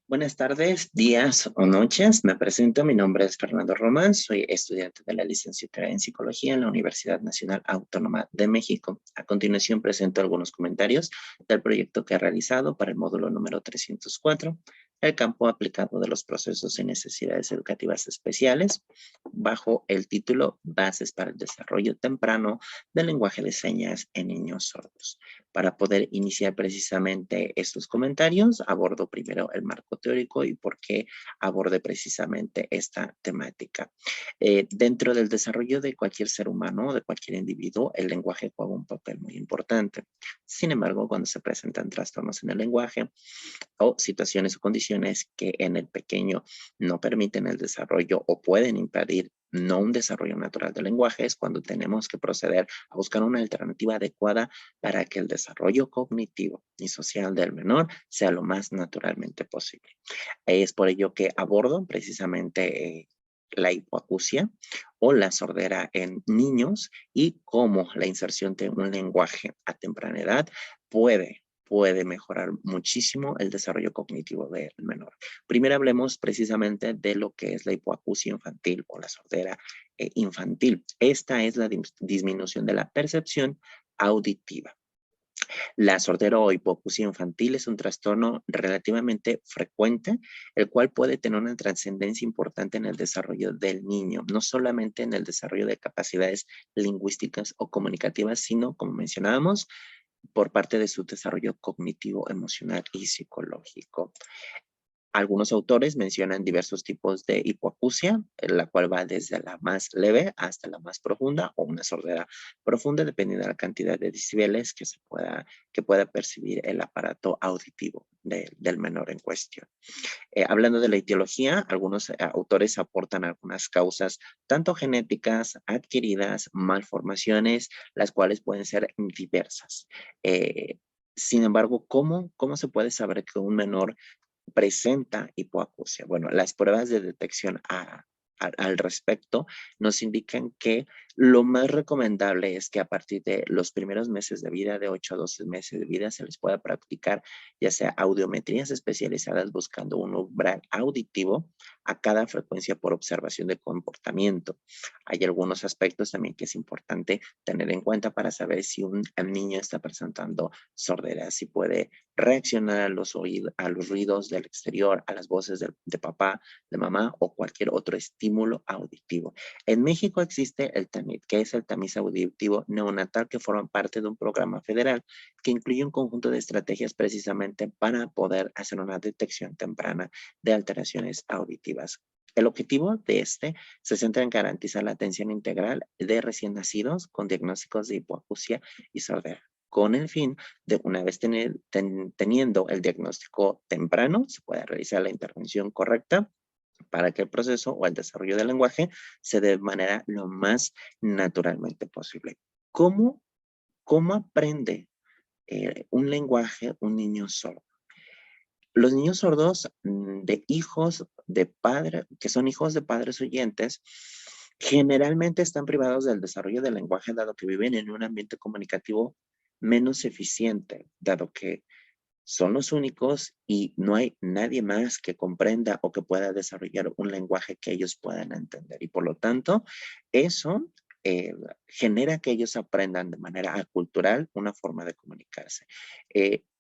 Buenas tardes, días o noches. Me presento, mi nombre es Fernando Román, soy estudiante de la licenciatura en Psicología en la Universidad Nacional Autónoma de México. A continuación presento algunos comentarios del proyecto que he realizado para el módulo número 304, el campo aplicado de los procesos y necesidades educativas especiales, bajo el título Bases para el desarrollo temprano del lenguaje de señas en niños sordos. Para poder iniciar precisamente estos comentarios, abordo primero el marco teórico y por qué aborde precisamente esta temática. Dentro del desarrollo de cualquier ser humano, de cualquier individuo, el lenguaje juega un papel muy importante. Sin embargo, cuando se presentan trastornos en el lenguaje o situaciones o condiciones que en el pequeño no permiten el desarrollo o pueden impedir no un desarrollo natural del lenguaje, es cuando tenemos que proceder a buscar una alternativa adecuada para que el desarrollo cognitivo y social del menor sea lo más naturalmente posible. Es por ello que abordo precisamente la hipoacusia o la sordera en niños y cómo la inserción de un lenguaje a temprana edad puede mejorar muchísimo el desarrollo cognitivo del menor. Primero hablemos precisamente de lo que es la hipoacusia infantil o la sordera infantil. Esta es la disminución de la percepción auditiva. La sordera o hipoacusia infantil es un trastorno relativamente frecuente, el cual puede tener una trascendencia importante en el desarrollo del niño, no solamente en el desarrollo de capacidades lingüísticas o comunicativas, sino, como mencionábamos, por parte de su desarrollo cognitivo, emocional y psicológico. Algunos autores mencionan diversos tipos de hipoacusia, la cual va desde la más leve hasta la más profunda o una sordera profunda, dependiendo de la cantidad de decibeles que pueda percibir el aparato auditivo del menor en cuestión. Hablando de la etiología, algunos autores aportan algunas causas, tanto genéticas, adquiridas, malformaciones, las cuales pueden ser diversas. Sin embargo, ¿cómo se puede saber que un menor presenta hipoacusia? Bueno, las pruebas de detección al respecto nos indican que lo más recomendable es que a partir de los primeros meses de vida, de 8 a 12 meses de vida, se les pueda practicar ya sea audiometrías especializadas buscando un umbral auditivo a cada frecuencia por observación de comportamiento. Hay algunos aspectos también que es importante tener en cuenta para saber si un niño está presentando sordera, si puede reaccionar a los ruidos del exterior, a las voces de papá, de mamá o cualquier otro estímulo auditivo. En México existe el TAMIT, que es el tamiz auditivo neonatal, que forma parte de un programa federal que incluye un conjunto de estrategias precisamente para poder hacer una detección temprana de alteraciones auditivas. El objetivo de este se centra en garantizar la atención integral de recién nacidos con diagnósticos de hipoacusia y sordera, con el fin de, una vez teniendo el diagnóstico temprano, se pueda realizar la intervención correcta para que el proceso o el desarrollo del lenguaje se dé de manera lo más naturalmente posible. ¿Cómo aprende un lenguaje un niño sordo? Los niños sordos de hijos de padres, que son hijos de padres oyentes, generalmente están privados del desarrollo del lenguaje, dado que viven en un ambiente comunicativo menos eficiente, dado que son los únicos y no hay nadie más que comprenda o que pueda desarrollar un lenguaje que ellos puedan entender. Y por lo tanto, eso genera que ellos aprendan de manera acultural una forma de comunicarse.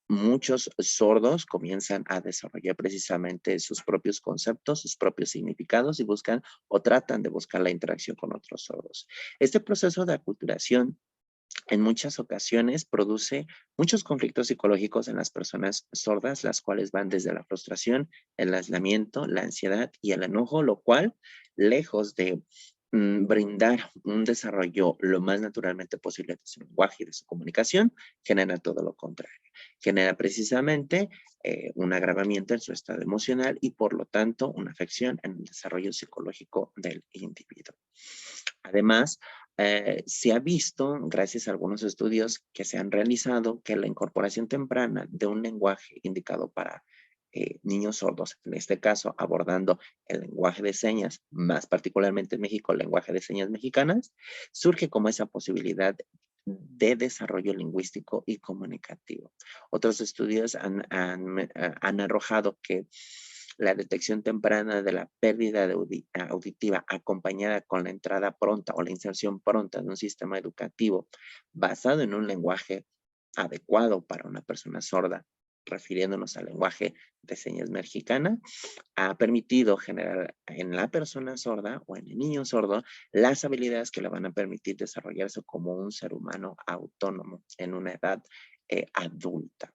Muchos sordos comienzan a desarrollar precisamente sus propios conceptos, sus propios significados y buscan o tratan de buscar la interacción con otros sordos. Este proceso de aculturación en muchas ocasiones produce muchos conflictos psicológicos en las personas sordas, las cuales van desde la frustración, el aislamiento, la ansiedad y el enojo, lo cual, lejos de brindar un desarrollo lo más naturalmente posible de su lenguaje y de su comunicación, genera todo lo contrario. Genera precisamente un agravamiento en su estado emocional y por lo tanto una afección en el desarrollo psicológico del individuo. Además, se ha visto, gracias a algunos estudios que se han realizado, que la incorporación temprana de un lenguaje indicado para niños sordos, en este caso abordando el lenguaje de señas, más particularmente en México, el lenguaje de señas mexicanas, surge como esa posibilidad de desarrollo lingüístico y comunicativo. Otros estudios han arrojado que la detección temprana de la pérdida auditiva acompañada con la entrada pronta o la inserción pronta de un sistema educativo basado en un lenguaje adecuado para una persona sorda, refiriéndonos al lenguaje de señas mexicana, ha permitido generar en la persona sorda o en el niño sordo las habilidades que le van a permitir desarrollarse como un ser humano autónomo en una edad adulta,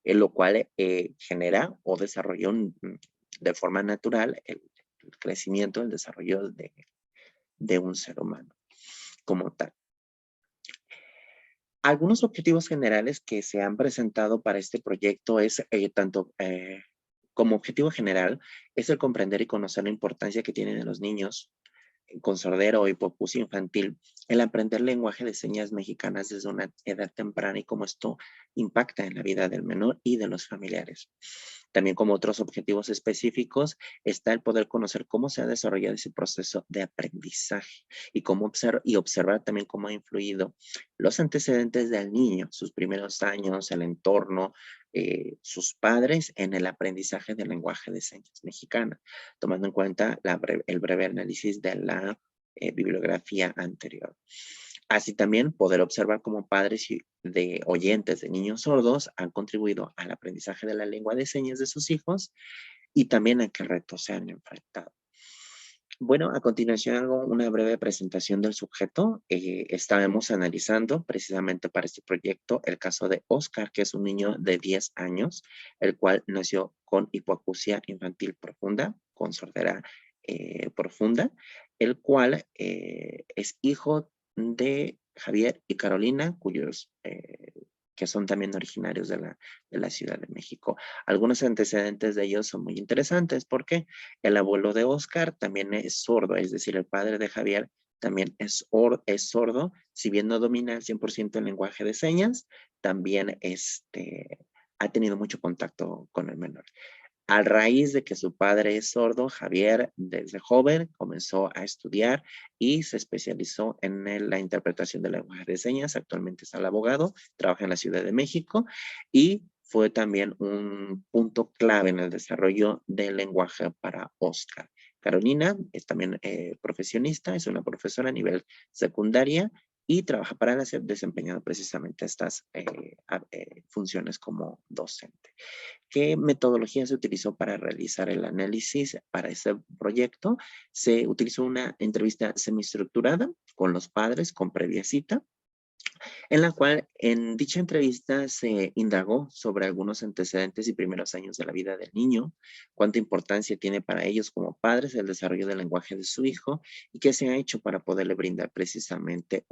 en lo cual genera o desarrolla de forma natural el crecimiento, el desarrollo de un ser humano como tal. Algunos objetivos generales que se han presentado para este proyecto es como objetivo general, es el comprender y conocer la importancia que tienen en los niños con sordera o hipoacusia infantil, el aprender lenguaje de señas mexicanas desde una edad temprana y cómo esto impacta en la vida del menor y de los familiares. También como otros objetivos específicos está el poder conocer cómo se ha desarrollado ese proceso de aprendizaje y observar también cómo ha influido los antecedentes del niño, sus primeros años, el entorno, sus padres en el aprendizaje del lenguaje de señas mexicana, tomando en cuenta el breve análisis de la bibliografía anterior. Así también poder observar cómo padres de oyentes de niños sordos han contribuido al aprendizaje de la lengua de señas de sus hijos y también a qué retos se han enfrentado. Bueno, a continuación hago una breve presentación del sujeto. Estaremos analizando precisamente para este proyecto el caso de Oscar, que es un niño de 10 años, el cual nació con hipoacusia infantil profunda, con sordera profunda, el cual es hijo de Javier y Carolina, que son también originarios de la Ciudad de México. Algunos antecedentes de ellos son muy interesantes porque el abuelo de Oscar también es sordo, es decir, el padre de Javier también es sordo, si bien no domina al 100% el lenguaje de señas, también ha tenido mucho contacto con el menor. A raíz de que su padre es sordo, Javier desde joven comenzó a estudiar y se especializó en la interpretación del lenguaje de señas. Actualmente es el abogado, trabaja en la Ciudad de México y fue también un punto clave en el desarrollo del lenguaje para Oscar. Carolina es también profesionista, es una profesora a nivel secundaria y trabaja para ser desempeñando precisamente estas funciones como docente. ¿Qué metodología se utilizó para realizar el análisis para ese proyecto? Se utilizó una entrevista semiestructurada con los padres con previa cita, en la cual en dicha entrevista se indagó sobre algunos antecedentes y primeros años de la vida del niño, cuánta importancia tiene para ellos como padres el desarrollo del lenguaje de su hijo y qué se ha hecho para poderle brindar precisamente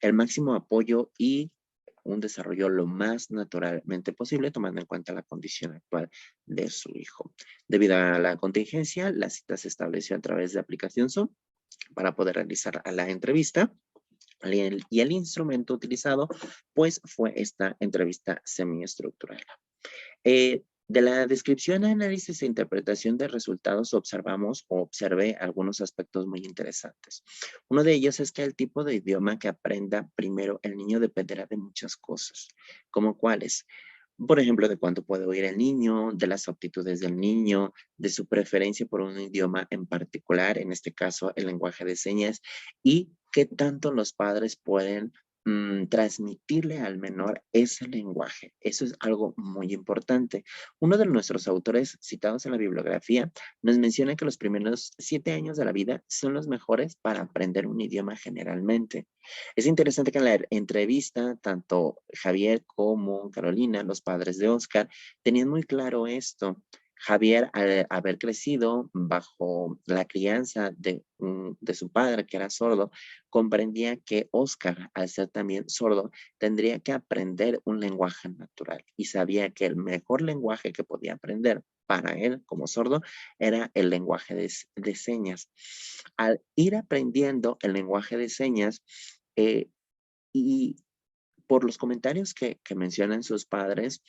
el máximo apoyo y un desarrollo lo más naturalmente posible, tomando en cuenta la condición actual de su hijo. Debido a la contingencia, la cita se estableció a través de aplicación Zoom para poder realizar la entrevista y el instrumento utilizado pues fue esta entrevista semiestructurada. De la descripción, análisis e interpretación de resultados observé algunos aspectos muy interesantes. Uno de ellos es que el tipo de idioma que aprenda primero el niño dependerá de muchas cosas, como cuáles. Por ejemplo, de cuánto puede oír el niño, de las aptitudes del niño, de su preferencia por un idioma en particular, en este caso el lenguaje de señas, y qué tanto los padres pueden transmitirle al menor ese lenguaje. Eso es algo muy importante. Uno de nuestros autores citados en la bibliografía nos menciona que los primeros 7 años de la vida son los mejores para aprender un idioma generalmente. Es interesante que en la entrevista, tanto Javier como Carolina, los padres de Oscar, tenían muy claro esto. Javier, al haber crecido bajo la crianza de su padre, que era sordo, comprendía que Oscar, al ser también sordo, tendría que aprender un lenguaje natural y sabía que el mejor lenguaje que podía aprender para él como sordo era el lenguaje de señas. Al ir aprendiendo el lenguaje de señas, eh, y por los comentarios que mencionan sus padres,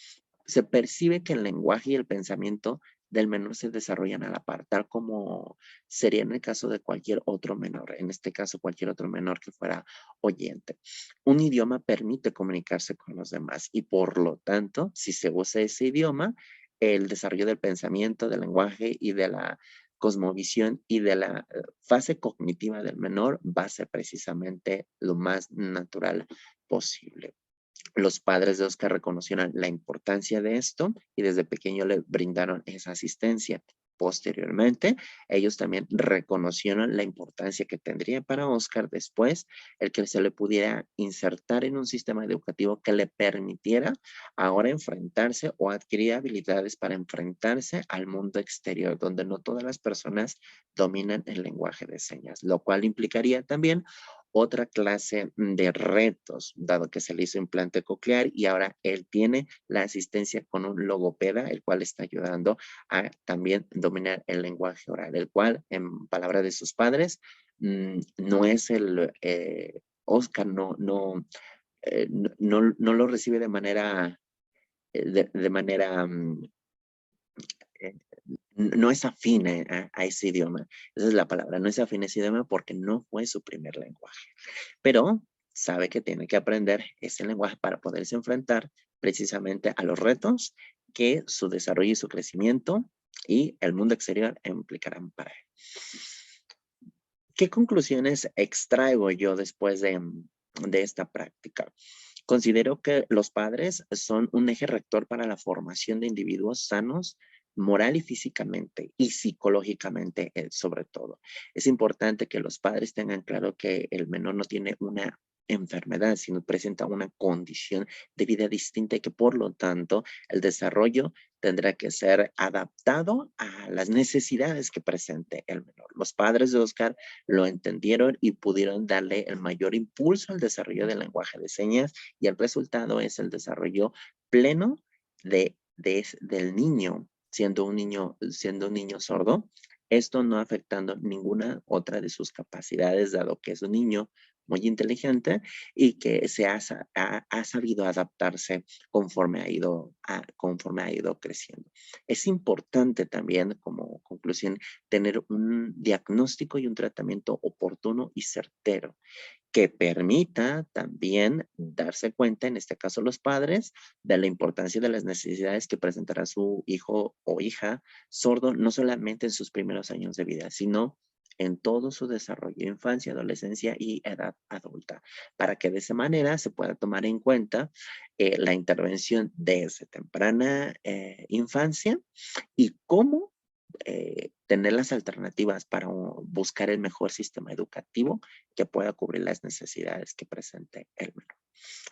se percibe que el lenguaje y el pensamiento del menor se desarrollan a la par, tal como sería en el caso de cualquier otro menor, en este caso cualquier otro menor que fuera oyente. Un idioma permite comunicarse con los demás y por lo tanto, si se usa ese idioma, el desarrollo del pensamiento, del lenguaje y de la cosmovisión y de la fase cognitiva del menor va a ser precisamente lo más natural posible. Los padres de Oscar reconocieron la importancia de esto y desde pequeño le brindaron esa asistencia. Posteriormente, ellos también reconocieron la importancia que tendría para Oscar después el que se le pudiera insertar en un sistema educativo que le permitiera ahora enfrentarse o adquirir habilidades para enfrentarse al mundo exterior, donde no todas las personas dominan el lenguaje de señas, lo cual implicaría también otra clase de retos, dado que se le hizo implante coclear y ahora él tiene la asistencia con un logopeda, el cual está ayudando a también dominar el lenguaje oral, el cual, en palabras de sus padres, no es el Oscar, no lo recibe de manera, de manera eh, no es afín a ese idioma. Esa es la palabra, no es afín a ese idioma porque no fue su primer lenguaje. Pero sabe que tiene que aprender ese lenguaje para poderse enfrentar precisamente a los retos que su desarrollo y su crecimiento y el mundo exterior implicarán para él. ¿Qué conclusiones extraigo yo después de esta práctica? Considero que los padres son un eje rector para la formación de individuos sanos moral y físicamente y psicológicamente sobre todo. Es importante que los padres tengan claro que el menor no tiene una enfermedad, sino presenta una condición de vida distinta y que por lo tanto el desarrollo tendrá que ser adaptado a las necesidades que presente el menor. Los padres de Oscar lo entendieron y pudieron darle el mayor impulso al desarrollo del lenguaje de señas y el resultado es el desarrollo pleno del niño, siendo un niño sordo, esto no afectando ninguna otra de sus capacidades, dado que es un niño muy inteligente y que ha sabido adaptarse conforme ha ido creciendo. Es importante también, como conclusión, tener un diagnóstico y un tratamiento oportuno y certero que permita también darse cuenta, en este caso los padres, de la importancia de las necesidades que presentará su hijo o hija sordo, no solamente en sus primeros años de vida, sino en todo su desarrollo, infancia, adolescencia y edad adulta, para que de esa manera se pueda tomar en cuenta la intervención desde temprana infancia y cómo tener las alternativas para buscar el mejor sistema educativo que pueda cubrir las necesidades que presente el menor.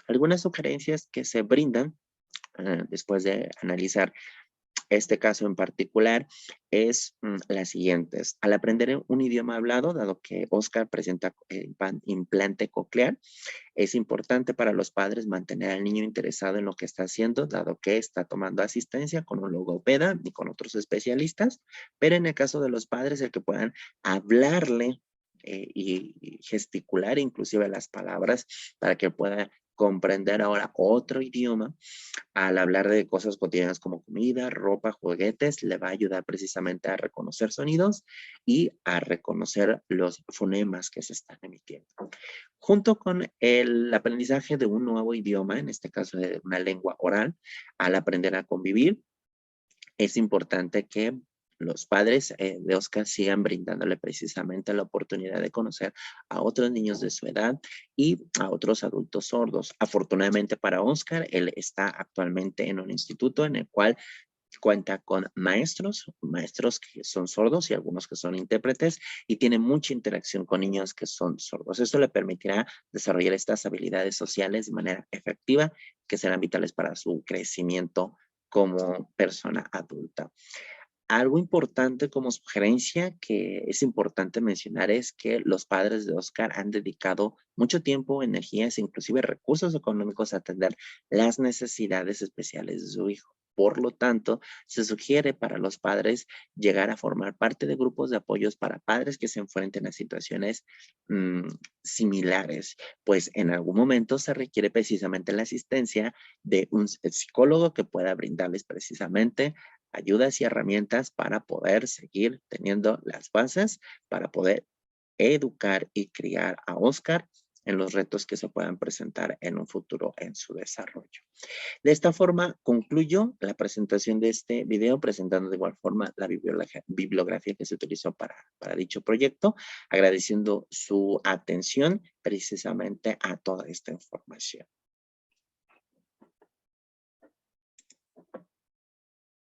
Algunas sugerencias que se brindan después de analizar este caso en particular es las siguientes. Al aprender un idioma hablado, dado que Oscar presenta implante coclear, es importante para los padres mantener al niño interesado en lo que está haciendo, dado que está tomando asistencia con un logopeda y con otros especialistas, pero en el caso de los padres, el que puedan hablarle y gesticular inclusive las palabras para que pueda comprender ahora otro idioma al hablar de cosas cotidianas como comida, ropa, juguetes, le va a ayudar precisamente a reconocer sonidos y a reconocer los fonemas que se están emitiendo. Junto con el aprendizaje de un nuevo idioma, en este caso de una lengua oral, al aprender a convivir, es importante que los padres de Oscar sigan brindándole precisamente la oportunidad de conocer a otros niños de su edad y a otros adultos sordos. Afortunadamente para Oscar, él está actualmente en un instituto en el cual cuenta con maestros que son sordos y algunos que son intérpretes y tiene mucha interacción con niños que son sordos. Esto le permitirá desarrollar estas habilidades sociales de manera efectiva que serán vitales para su crecimiento como persona adulta. Algo importante como sugerencia que es importante mencionar es que los padres de Oscar han dedicado mucho tiempo, energías, inclusive recursos económicos a atender las necesidades especiales de su hijo. Por lo tanto, se sugiere para los padres llegar a formar parte de grupos de apoyos para padres que se enfrenten a situaciones similares, pues en algún momento se requiere precisamente la asistencia de un psicólogo que pueda brindarles precisamente ayudas y herramientas para poder seguir teniendo las bases, para poder educar y criar a Oscar en los retos que se puedan presentar en un futuro en su desarrollo. De esta forma, concluyo la presentación de este video, presentando de igual forma la bibliografía que se utilizó para dicho proyecto, agradeciendo su atención precisamente a toda esta información.